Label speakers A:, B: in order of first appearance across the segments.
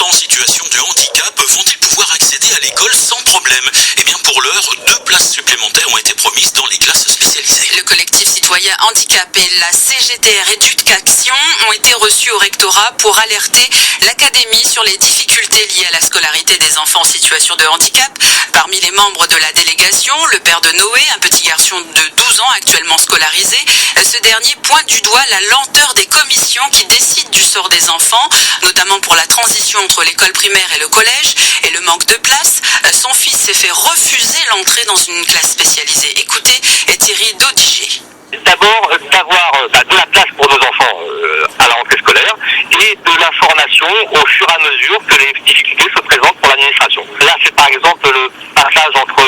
A: enfants en situation de handicap vont-ils pouvoir accéder à l'école sans problème? Eh bien pour l'heure, 2 places supplémentaires ont été promises dans les classes spécialisées.
B: Le collectif citoyen handicap et la CGTR Éducation ont été reçus au rectorat pour alerter l'académie sur les difficultés liées à la scolarité des enfants en situation de handicap. Parmi les membres de la délégation, le père de Noé, un petit garçon de 12 ans actuellement scolarisé. Ce dernier pointe du doigt la lenteur des commissions qui décident du sort des enfants, notamment pour la transition entre l'école primaire et le collège, et le manque de place. Son fils s'est fait refuser l'entrée dans une classe spécialisée. Écoutez Thierry Daudiger.
C: D'abord, d'avoir de la place pour nos enfants à la rentrée scolaire et de l'information au fur et à mesure que les difficultés se présentent pour l'administration. Là, c'est par exemple le passage entre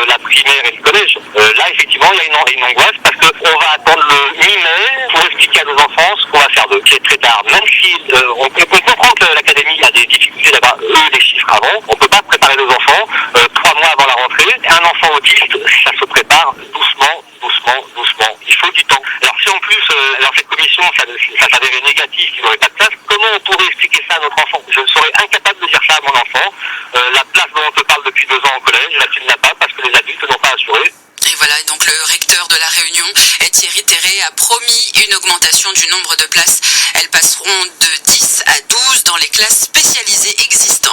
C: la primaire et le collège. Là, effectivement, il y a une angoisse parce qu'on va attendre le mi-mai pour expliquer à nos enfants ce qu'on va faire d'eux. C'est très tard. Même si on comprend que l'académie a des difficultés d'avoir les chiffres avant, on ne peut pas préparer nos enfants 3 mois avant la rentrée. Un enfant autiste, ça se prépare doucement. Il faut du temps. Alors si en plus, dans cette commission, ça s'avérait négatif, qu'il n'aurait pas de place, comment on pourrait expliquer ça à notre enfant? Je serais incapable de dire ça à mon enfant. La place dont on te parle depuis 2 ans au collège, là tu ne l'as pas parce que les adultes n'ont pas assuré.
B: Et voilà, donc le recteur de la Réunion, Thierry Terré, a promis une augmentation du nombre de places. Elles passeront de 10 à 12 dans les classes spécialisées existantes.